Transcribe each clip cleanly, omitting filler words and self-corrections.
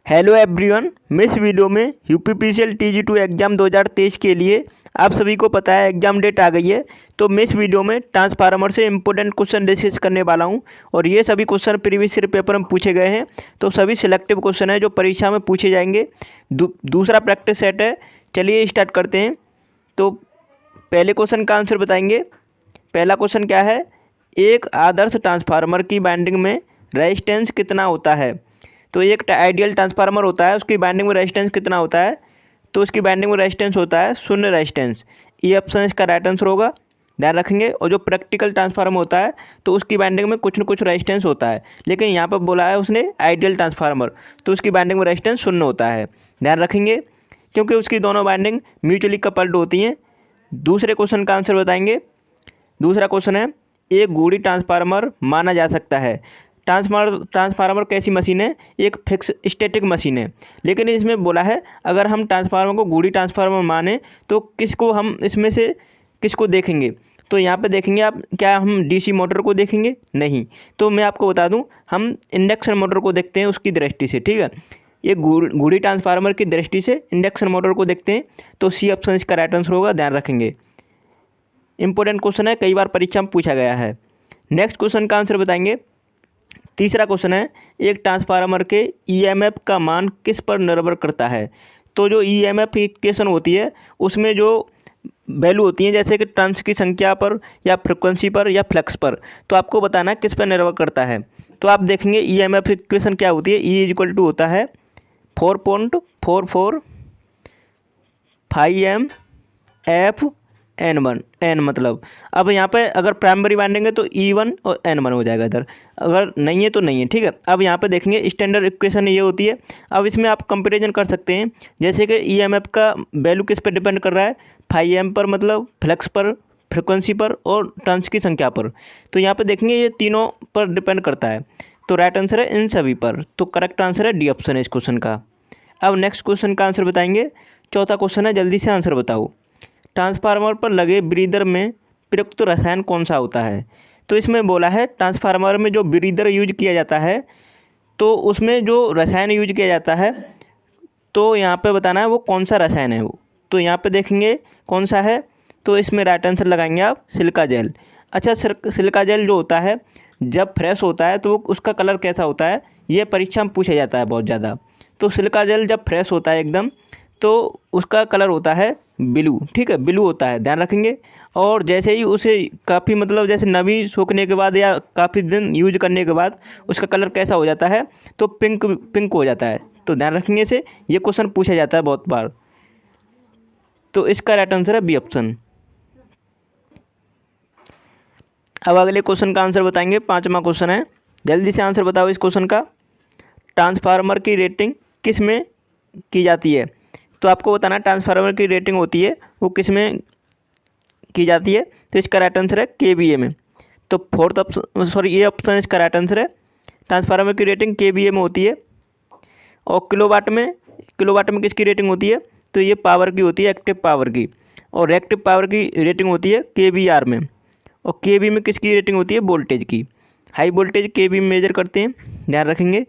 Hello everyone, मैं इस video में यूपीपीसीएल TG2 एग्ज़ाम 2023 के लिए आप सभी को पता है एग्ज़ाम डेट आ गई है। तो मैं इस वीडियो में ट्रांसफार्मर से इम्पोर्टेंट क्वेश्चन डिस्कस करने वाला हूं और ये सभी क्वेश्चन प्रीवियस ईयर पेपर में पूछे गए हैं। तो सभी सिलेक्टिव क्वेश्चन है जो परीक्षा में पूछे जाएंगे। दूसरा प्रैक्टिस सेट है। चलिए स्टार्ट करते हैं। तो पहले क्वेश्चन का आंसर बताएंगे। पहला क्वेश्चन क्या है, एक आदर्श ट्रांसफार्मर की वाइंडिंग में रेजिस्टेंस कितना होता है। तो एक आइडियल ट्रांसफार्मर होता है, उसकी वाइंडिंग में रेजिस्टेंस कितना होता है। तो उसकी वाइंडिंग में रेजिस्टेंस होता है शून्य रेजिस्टेंस। ये ऑप्शन इसका राइट आंसर होगा, ध्यान रखेंगे। और जो प्रैक्टिकल ट्रांसफार्मर होता है तो उसकी वाइंडिंग में कुछ न कुछ रेजिस्टेंस होता है, लेकिन यहाँ पर बोला है उसने आइडियल ट्रांसफार्मर, तो उसकी वाइंडिंग में रेजिस्टेंस शून्य होता है, ध्यान रखेंगे, क्योंकि उसकी दोनों वाइंडिंग म्यूचुअली कपल्ड होती हैं। दूसरे क्वेश्चन का आंसर बताएंगे। दूसरा क्वेश्चन है, एक गूढ़ी ट्रांसफार्मर माना जा सकता है। ट्रांसफार्मर कैसी मशीन है, एक फिक्स स्टैटिक मशीन है, लेकिन इसमें बोला है अगर हम ट्रांसफार्मर को गूढ़ी ट्रांसफार्मर माने तो किसको हम इसमें से किसको देखेंगे। तो यहाँ पे देखेंगे आप, क्या हम डीसी मोटर को देखेंगे, नहीं। तो मैं आपको बता दूं, हम इंडक्शन मोटर को देखते हैं उसकी दृष्टि से, ठीक है। ये गूढ़ी ट्रांसफार्मर की दृष्टि से इंडक्शन मोटर को देखते हैं। तो सी ऑप्शन इसका राइट आंसर होगा, ध्यान रखेंगे। इंपॉर्टेंट क्वेश्चन है, कई बार परीक्षा में पूछा गया है। नेक्स्ट क्वेश्चन का आंसर बताएंगे। तीसरा क्वेश्चन है, एक ट्रांसफार्मर के ईएमएफ का मान किस पर निर्भर करता है। तो जो ईएमएफ इक्वेशन होती है उसमें जो वैल्यू होती है, जैसे कि टर्न्स की संख्या पर या फ्रिक्वेंसी पर या फ्लक्स पर, तो आपको बताना है किस पर निर्भर करता है। तो आप देखेंगे ईएमएफ इक्वेशन क्या होती है, ई इक्वल टू होता है 4.44 5 M F N मतलब। अब यहाँ पे अगर प्राइमरी वाइंडिंग है तो E1 और N1 हो जाएगा इधर, अगर नहीं है तो नहीं है, ठीक है। अब यहाँ पे देखेंगे स्टैंडर्ड इक्वेशन ये होती है। अब इसमें आप कंपैरिजन कर सकते हैं, जैसे कि ईएमएफ का वैल्यू किस पर डिपेंड कर रहा है, 5 M पर, मतलब फ्लक्स पर, फ्रिक्वेंसी पर और टर्न्स की संख्या पर। तो यहाँ पर देखेंगे ये तीनों पर डिपेंड करता है। तो राइट आंसर है इन सभी पर। तो करेक्ट आंसर है डी ऑप्शन है इस क्वेश्चन का। अब नेक्स्ट क्वेश्चन का आंसर बताएंगे। चौथा क्वेश्चन है, जल्दी से आंसर बताओ। ट्रांसफार्मर पर लगे ब्रीदर में प्रयुक्त रसायन कौन सा होता है। तो इसमें बोला है ट्रांसफार्मर में जो ब्रीदर यूज किया जाता है तो उसमें जो रसायन यूज किया जाता है, तो यहाँ पे बताना है वो कौन सा रसायन है वो। तो यहाँ पे देखेंगे कौन सा है, तो इसमें राइट आंसर लगाएंगे आप सिलिका जेल। अच्छा, सिलिका जेल जो होता है जब फ्रेश होता है तो उसका कलर कैसा होता है, ये परीक्षा में पूछा जाता है बहुत ज़्यादा। तो सिलिका जेल जब फ्रेश होता है एकदम, तो उसका कलर होता है ब्लू, ठीक है, ब्लू होता है, ध्यान रखेंगे। और जैसे ही उसे काफ़ी, मतलब जैसे नमी सूखने के बाद या काफ़ी दिन यूज करने के बाद उसका कलर कैसा हो जाता है, तो पिंक हो जाता है। तो ध्यान रखेंगे इसे, ये क्वेश्चन पूछा जाता है बहुत बार। तो इसका राइट आंसर है बी ऑप्शन। अब अगले क्वेश्चन का आंसर बताएंगे। पांचवा क्वेश्चन है, जल्दी से आंसर बताओ इस क्वेश्चन का। ट्रांसफार्मर की रेटिंग किस में की जाती है। तो आपको बताना ट्रांसफार्मर की रेटिंग होती है वो किस में की जाती है। तो इसका राइट आंसर है KVA में। तो फोर्थ ऑप्शन, सॉरी, ये ऑप्शन इसका राइट आंसर है। ट्रांसफार्मर की रेटिंग KVA में होती है। और किलोवाट में किसकी रेटिंग होती है, तो ये पावर की होती है, एक्टिव पावर की। और रिएक्टिव पावर की रेटिंग होती है KVR में। और KV में किसकी रेटिंग होती है, वोल्टेज की। हाई वोल्टेज KV में मेजर करते हैं, ध्यान रखेंगे।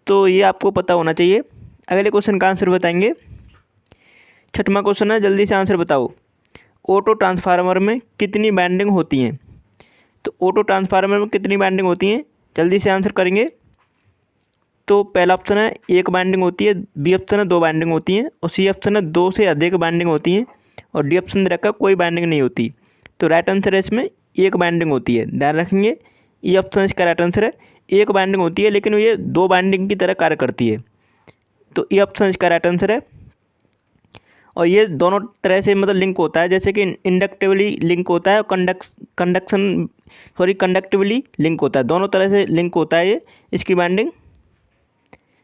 तो ये आपको पता होना चाहिए। अगले क्वेश्चन का आंसर बताएंगे। छठवां क्वेश्चन है, जल्दी से आंसर बताओ। ऑटो ट्रांसफार्मर में कितनी वाइंडिंग होती हैं। तो ऑटो ट्रांसफार्मर में कितनी वाइंडिंग होती हैं, जल्दी से आंसर करेंगे। तो पहला ऑप्शन है एक वाइंडिंग होती है, बी ऑप्शन है 2 वाइंडिंग होती हैं, और सी ऑप्शन है 2 से अधिक वाइंडिंग होती हैं, और डी ऑप्शन रखा कोई वाइंडिंग नहीं होती। तो राइट आंसर है इसमें एक वाइंडिंग होती है, ध्यान रखेंगे। ई ऑप्शन इसका राइट आंसर है। एक वाइंडिंग होती है लेकिन ये 2 वाइंडिंग की तरह कार्य करती है। तो ई ऑप्शन इसका राइट आंसर है। और ये दोनों तरह से मतलब लिंक होता है, जैसे कि इंडक्टिवली लिंक होता है और कंडक्टिवली लिंक होता है, दोनों तरह से लिंक होता है ये इसकी बाइंडिंग।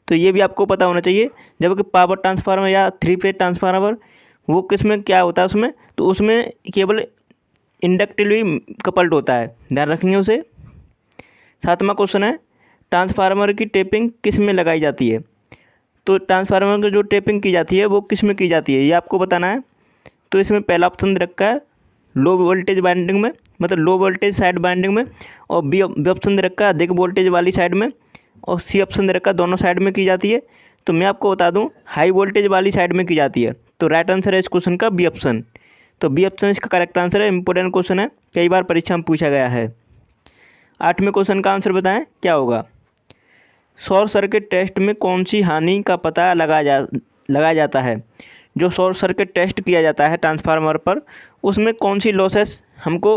तो ये भी आपको पता होना चाहिए। जबकि पावर ट्रांसफार्मर या 3 फेज ट्रांसफार्मर वो किस में क्या होता है उसमें, तो उसमें केवल इंडक्टिवली कपल्ड होता है, ध्यान रखेंगे उसे। 7वां क्वेश्चन है, ट्रांसफार्मर की टेपिंग किस में लगाई जाती है। तो ट्रांसफार्मर की जो टेपिंग की जाती है वो किस में की जाती है, ये आपको बताना है। तो इसमें पहला ऑप्शन रखा है लो वोल्टेज वाइंडिंग में, मतलब लो वोल्टेज साइड वाइंडिंग में। और बी ऑप्शन रखा है अधिक वोल्टेज वाली साइड में। और सी ऑप्शन दे रखा दोनों साइड में की जाती है। तो मैं आपको बता दूं हाई वोल्टेज वाली साइड में की जाती है। तो राइट आंसर है इस क्वेश्चन का बी ऑप्शन। तो बी ऑप्शन इसका करेक्ट आंसर है। इंपॉर्टेंट क्वेश्चन है, कई बार परीक्षा में पूछा गया है। 8वें क्वेश्चन का आंसर बताएं क्या होगा। शॉर्ट सर्किट टेस्ट में कौन सी हानि का पता लगाया जाता है। जो शॉर्ट सर्किट टेस्ट किया जाता है ट्रांसफार्मर पर, उसमें कौन सी लॉसेस हमको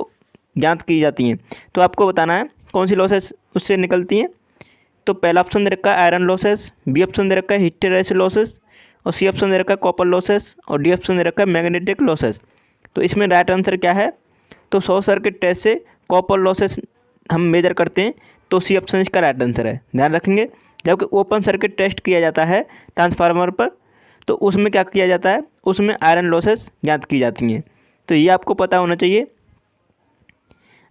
ज्ञात की जाती हैं। तो आपको बताना है कौन सी लॉसेस उससे निकलती हैं। तो पहला ऑप्शन दे रखा है आयरन लॉसेस, बी ऑप्शन दे रखा है हिस्टेरेसिस लॉसेस, और सी ऑप्शन दे रखा है कॉपर लॉसेस, और डी ऑप्शन दे रखा है मैग्नेटिक लॉसेस। तो इसमें राइट आंसर क्या है। तो शॉर्ट सर्किट टेस्ट से कॉपर लॉसेस हम मेजर करते हैं, तो सी ऑप्शन इसका राइट आंसर है, ध्यान रखेंगे। जबकि ओपन सर्किट टेस्ट किया जाता है ट्रांसफार्मर पर, तो उसमें क्या किया जाता है, उसमें आयरन लॉसेस ज्ञात की जाती हैं। तो ये आपको पता होना चाहिए।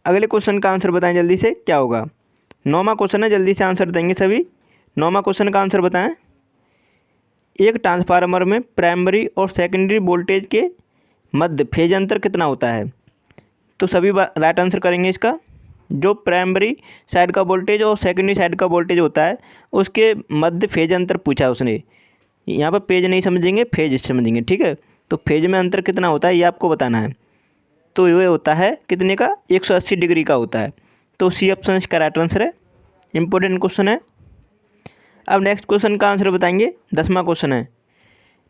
अगले क्वेश्चन का आंसर बताएं जल्दी से क्या होगा। 9वां क्वेश्चन है, जल्दी से आंसर देंगे सभी। 9वां क्वेश्चन का आंसर बताएं। एक ट्रांसफार्मर में प्राइमरी और सेकेंडरी वोल्टेज के मध्य फेज अंतर कितना होता है। तो सभी राइट आंसर करेंगे इसका। जो प्राइमरी साइड का वोल्टेज और सेकेंडरी साइड का वोल्टेज होता है, उसके मध्य फेज अंतर पूछा है उसने। यहाँ पर पेज नहीं समझेंगे, फेज समझेंगे, ठीक है। तो फेज में अंतर कितना होता है ये आपको बताना है। तो ये होता है कितने का, 180 डिग्री का होता है। तो सी ऑप्शन इसका राइट आंसर है। इंपॉर्टेंट क्वेश्चन है। अब नेक्स्ट क्वेश्चन का आंसर बताएंगे। 10वां क्वेश्चन है,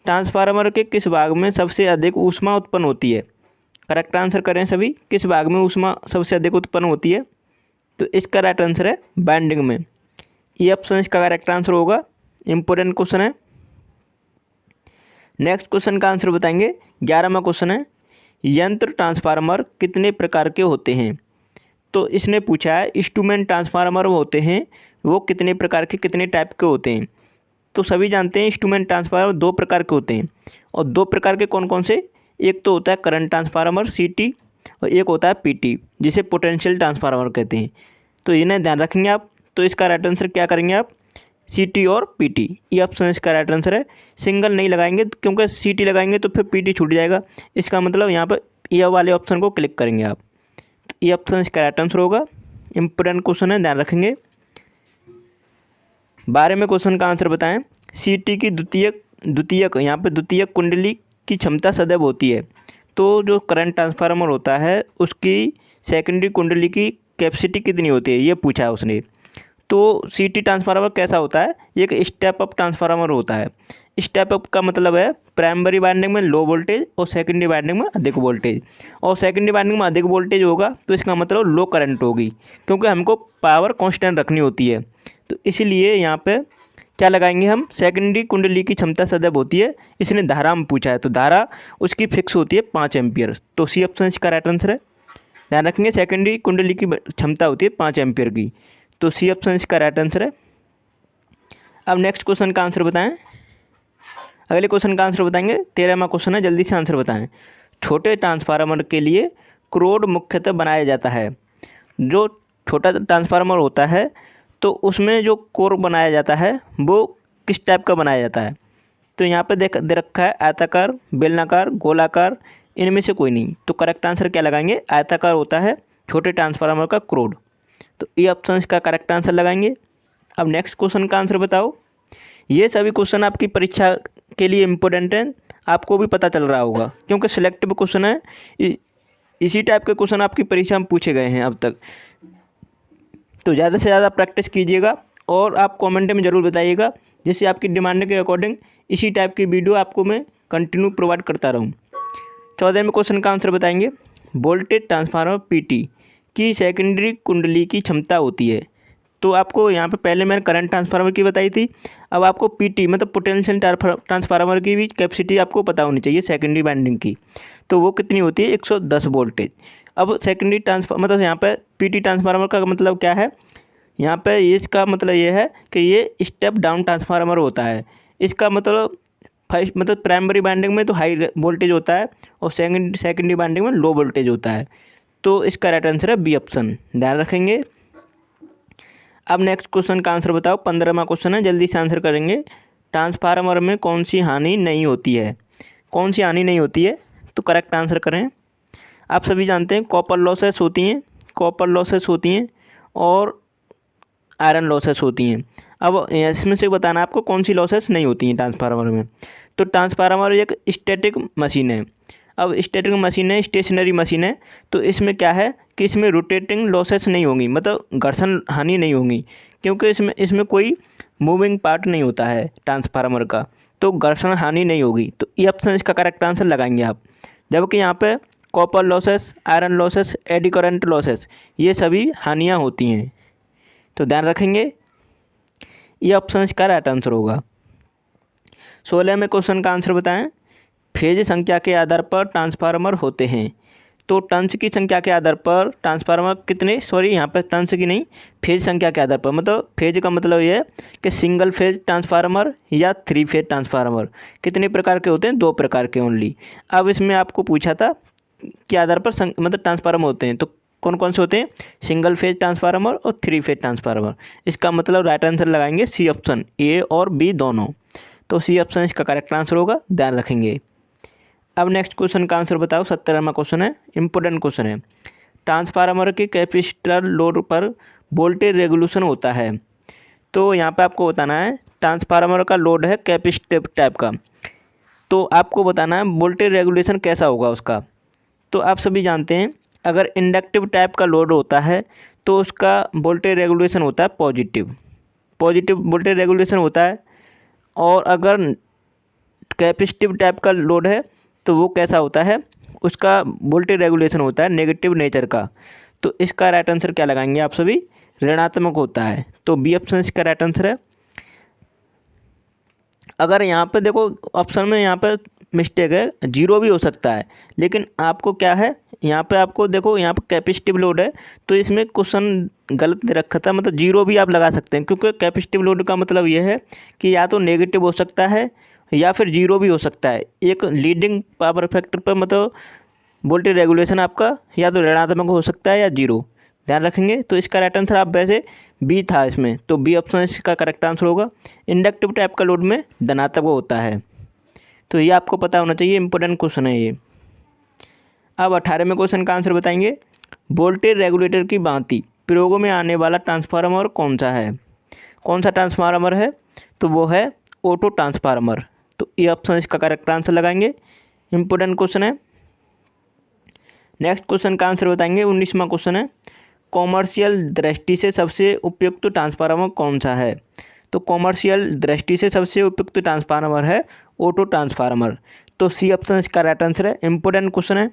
ट्रांसफार्मर के किस भाग में सबसे अधिक ऊष्मा उत्पन्न होती है। करेक्ट आंसर करें सभी, किस भाग में ऊष्मा सबसे अधिक उत्पन्न होती है। तो इसका राइट आंसर है वाइंडिंग में। ये ऑप्शन इसका करेक्ट आंसर होगा। इंपॉर्टेंट क्वेश्चन है। नेक्स्ट क्वेश्चन का आंसर बताएंगे। 11वां क्वेश्चन है, यंत्र ट्रांसफार्मर कितने प्रकार के होते हैं। तो इसने पूछा है इंस्ट्रूमेंट ट्रांसफार्मर होते हैं वो कितने प्रकार के, कितने टाइप के होते हैं। तो सभी जानते हैं इंस्ट्रूमेंट ट्रांसफार्मर 2 प्रकार के होते हैं। और 2 प्रकार के कौन कौन से, एक तो होता है करंट ट्रांसफार्मर CT, और एक होता है PT जिसे पोटेंशियल ट्रांसफार्मर कहते हैं। तो इन्हें ध्यान रखेंगे आप। तो इसका राइट आंसर क्या करेंगे आप, CT और PT। ये ऑप्शन इसका राइट आंसर है। सिंगल नहीं लगाएंगे क्योंकि CT लगाएंगे तो फिर PT छूट जाएगा। इसका मतलब यहाँ पर ये वाले ऑप्शन को क्लिक करेंगे आप। तो ये ऑप्शन इसका राइट आंसर होगा। इंपॉर्टेंट क्वेश्चन है, ध्यान रखेंगे। 12वें क्वेश्चन का आंसर बताएं। CT की द्वितीयक यहाँ पे द्वितीयक कुंडली की क्षमता सदैव होती है। तो जो करंट ट्रांसफार्मर होता है उसकी सेकेंडरी कुंडली की कैपेसिटी कितनी होती है, ये पूछा है उसने। तो CT ट्रांसफार्मर कैसा होता है, एक स्टेप अप ट्रांसफार्मर होता है। स्टेप अप का मतलब है प्राइमरी वाइंडिंग में लो वोल्टेज और सेकेंडरी वाइंडिंग में अधिक वोल्टेज। और सेकेंडरी वाइंडिंग में अधिक वोल्टेज होगा तो इसका मतलब लो करंट होगी, क्योंकि हमको पावर कांस्टेंट रखनी होती है। तो इसीलिए यहाँ पे क्या लगाएंगे हम, सेकेंडरी कुंडली की क्षमता सदैव होती है। इसने धारा में पूछा है, तो धारा उसकी फिक्स होती है 5 एम्पियर। तो सी ऑप्शन इसका राइट आंसर है। ध्यान रखेंगे सेकेंडरी कुंडली की क्षमता होती है 5 एम्पियर की। तो सी ऑप्शन इसका राइट आंसर है। अब नेक्स्ट क्वेश्चन का आंसर बताएं। अगले क्वेश्चन का आंसर बताएंगे। 13वां क्वेश्चन है, जल्दी से आंसर बताएं। छोटे ट्रांसफार्मर के लिए क्रोड मुख्यतः बनाया जाता है। जो छोटा ट्रांसफार्मर होता है तो उसमें जो कोर बनाया जाता है वो किस टाइप का बनाया जाता है। तो यहाँ पे दे रखा है आयताकार, बेलनाकार, गोलाकार, इनमें से कोई नहीं। तो करेक्ट आंसर क्या लगाएंगे, आयताकार होता है छोटे ट्रांसफार्मर का क्रोड। तो ये ऑप्शन का करेक्ट आंसर लगाएंगे। अब नेक्स्ट क्वेश्चन का आंसर बताओ। ये सभी क्वेश्चन आपकी परीक्षा के लिए इम्पोर्टेंट हैं, आपको भी पता चल रहा होगा क्योंकि सिलेक्टिव क्वेश्चन है। इसी टाइप के क्वेश्चन आपकी परीक्षा में पूछे गए हैं अब तक। तो ज़्यादा से ज़्यादा प्रैक्टिस कीजिएगा और आप कमेंट में ज़रूर बताइएगा, जिससे आपकी डिमांड के अकॉर्डिंग इसी टाइप की वीडियो आपको मैं कंटिन्यू प्रोवाइड करता रहूँ। 14वें क्वेश्चन का आंसर बताएंगे। वोल्टेज ट्रांसफार्मर PT की सेकेंडरी कुंडली की क्षमता होती है। तो आपको यहाँ पे पहले मैंने करंट ट्रांसफार्मर की बताई थी, अब आपको PT मतलब पोटेंशियल ट्रांसफार्मर की भी कैपेसिटी आपको पता होनी चाहिए सेकेंडरी वाइंडिंग की। तो वो कितनी होती है, 110 वोल्टेज। अब सेकेंडरी ट्रांसफार्मर मतलब यहाँ पे PT ट्रांसफार्मर का मतलब क्या है, यहाँ पे इसका मतलब ये है कि ये स्टेप डाउन ट्रांसफार्मर होता है। इसका मतलब फर्स्ट मतलब प्राइमरी वाइंडिंग में तो हाई वोल्टेज होता है और सेकेंडरी वाइंडिंग में लो वोल्टेज होता है। तो इसका राइट आंसर है बी ऑप्शन, ध्यान रखेंगे। अब नेक्स्ट क्वेश्चन का आंसर बताओ। 15वां क्वेश्चन है, जल्दी से आंसर करेंगे। ट्रांसफार्मर में कौन सी हानि नहीं होती है, कौन सी हानि नहीं होती है। तो करेक्ट आंसर करें। आप सभी जानते हैं कॉपर लॉसेस होती हैं, कॉपर लॉसेस होती हैं और आयरन लॉसेस होती हैं। अब इसमें से बताना आपको कौन सी लॉसेस नहीं होती हैं ट्रांसफार्मर में। तो ट्रांसफार्मर एक स्टैटिक मशीन है। अब स्टैटिक मशीन है, स्टेशनरी मशीन है, तो इसमें क्या है कि इसमें रोटेटिंग लॉसेस नहीं होंगी, मतलब घर्षण हानि नहीं होंगी, क्योंकि इसमें कोई मूविंग पार्ट नहीं होता है ट्रांसफार्मर का, तो घर्षण हानि नहीं होगी। तो ये ऑप्शन इसका करेक्ट आंसर लगाएंगे आप। जबकि यहाँ पे copper losses, iron losses, eddy current losses, ये सभी हानियाँ होती हैं, तो ध्यान रखेंगे। ये ऑप्शन इसका राइट आंसर होगा। 16 में क्वेश्चन का आंसर बताएं। फेज संख्या के आधार पर ट्रांसफार्मर होते हैं। तो टर्न्स की संख्या के आधार पर ट्रांसफार्मर कितने, यहाँ पर टर्न्स की नहीं, फेज संख्या के आधार पर, मतलब फेज का मतलब ये है कि सिंगल फेज ट्रांसफार्मर या 3 फेज ट्रांसफार्मर कितने प्रकार के होते हैं, 2 प्रकार के ओनली। अब इसमें आपको पूछा था के आधार पर मतलब ट्रांसफार्मर होते हैं, तो कौन कौन से होते हैं, सिंगल फेज ट्रांसफार्मर और 3 फेज ट्रांसफार्मर। इसका मतलब राइट आंसर लगाएंगे सी ऑप्शन, ए और बी दोनों। तो सी ऑप्शन इसका करेक्ट आंसर होगा, ध्यान रखेंगे। अब नेक्स्ट क्वेश्चन का आंसर बताओ। 17वां क्वेश्चन है, इंपॉर्टेंट क्वेश्चन है। ट्रांसफार्मर के कैपेसिटर लोड पर वोल्टेज रेगुलेशन होता है। तो यहाँ पे आपको बताना है ट्रांसफार्मर का लोड है कैपेसिटिव टाइप का, तो आपको बताना है वोल्टेज रेगुलेशन कैसा होगा उसका। तो आप सभी जानते हैं अगर इंडक्टिव टाइप का लोड होता है तो उसका वोल्टेज रेगुलेशन होता है पॉजिटिव वोल्टेज रेगुलेशन होता है। और अगर कैपेसिटिव टाइप का लोड है तो वो कैसा होता है, उसका वोल्टेज रेगुलेशन होता है नेगेटिव नेचर का। तो इसका राइट आंसर क्या लगाएंगे आप सभी, ऋणात्मक होता है। तो बी ऑप्शन इसका राइट आंसर है। अगर यहाँ पे देखो ऑप्शन में यहाँ पे मिस्टेक है, 0 भी हो सकता है, लेकिन आपको क्या है यहाँ पे, आपको देखो यहाँ पे कैपेसिटिव लोड है, तो इसमें क्वेश्चन गलत दे रखा था, मतलब 0 भी आप लगा सकते हैं, क्योंकि कैपेसिटिव लोड का मतलब ये है कि या तो नेगेटिव हो सकता है या फिर 0 भी हो सकता है। एक लीडिंग पावर फैक्टर पर मतलब वोल्टेज रेगुलेशन आपका या तो ऋणात्मक हो सकता है या 0, ध्यान रखेंगे। तो इसका राइट आंसर आप वैसे बी था इसमें, तो बी ऑप्शन इसका करेक्ट आंसर होगा। इंडक्टिव टाइप का लोड में धनात्मक होता है, तो ये आपको पता होना चाहिए, इंपॉर्टेंट क्वेश्चन है ये। अब 18वें क्वेश्चन का आंसर बताएंगे। वोल्टेज रेगुलेटर की भांति प्रयोगों में आने वाला ट्रांसफार्मर कौन सा है, कौन सा ट्रांसफार्मर है, तो वो है ऑटो ट्रांसफार्मर। तो ये ऑप्शन इसका करेक्ट आंसर लगाएंगे, इंपॉर्टेंट क्वेश्चन है। नेक्स्ट क्वेश्चन का आंसर बताएंगे। 19वां क्वेश्चन है, कॉमर्शियल दृष्टि से सबसे उपयुक्त ट्रांसफार्मर कौन सा है। तो कॉमर्शियल दृष्टि से सबसे उपयुक्त ट्रांसफार्मर है ऑटो ट्रांसफार्मर। तो सी ऑप्शन इसका राइट आंसर है, इंपॉर्टेंट क्वेश्चन है।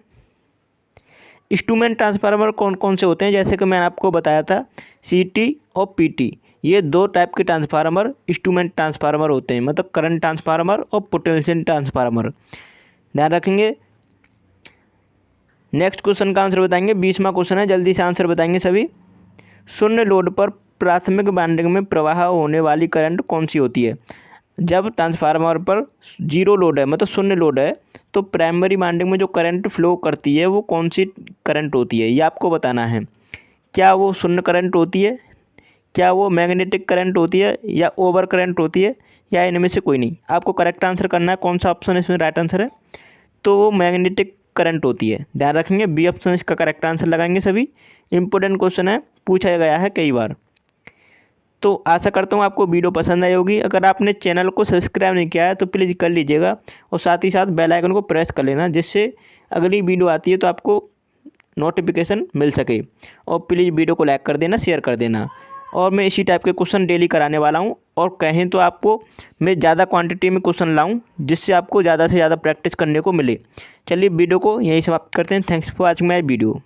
इंस्ट्रूमेंट ट्रांसफार्मर कौन कौन से होते हैं, जैसे कि मैंने आपको बताया था सीटी और पीटी, ये 2 टाइप के ट्रांसफार्मर इंस्ट्रूमेंट ट्रांसफार्मर होते हैं, मतलब करंट ट्रांसफार्मर और पोटेंशियल ट्रांसफार्मर, ध्यान रखेंगे। नेक्स्ट क्वेश्चन का आंसर बताएंगे। 20वां क्वेश्चन है, जल्दी से आंसर बताएंगे सभी। शून्य लोड पर प्राथमिक वाइंडिंग में प्रवाह होने वाली करंट कौन सी होती है। जब ट्रांसफार्मर पर 0 लोड है, मतलब शून्य लोड है, तो प्राइमरी वाइंडिंग में जो करंट फ्लो करती है वो कौन सी करंट होती है, ये आपको बताना है। क्या वो शून्य करंट होती है, क्या वो मैग्नेटिक करंट होती है, या ओवर करंट होती है, या इनमें से कोई नहीं। आपको करेक्ट आंसर करना है कौन सा ऑप्शन इसमें राइट आंसर है, तो वो मैग्नेटिक करंट होती है, ध्यान रखेंगे। बी ऑप्शन इसका करेक्ट आंसर लगाएंगे सभी, इंपॉर्टेंट क्वेश्चन है, पूछा गया है कई बार। तो आशा करता हूँ आपको वीडियो पसंद आई होगी। अगर आपने चैनल को सब्सक्राइब नहीं किया है तो प्लीज़ कर लीजिएगा, और साथ ही साथ बेल आइकन को प्रेस कर लेना, जिससे अगली वीडियो आती है तो आपको नोटिफिकेशन मिल सके। और प्लीज़ वीडियो को लाइक कर देना, शेयर कर देना। और मैं इसी टाइप के क्वेश्चन डेली कराने वाला हूँ, और कहें तो आपको मैं ज़्यादा क्वांटिटी में क्वेश्चन लाऊं, जिससे आपको ज़्यादा से ज़्यादा प्रैक्टिस करने को मिले। चलिए वीडियो को यहीं समाप्त करते हैं। Thanks for watching my video.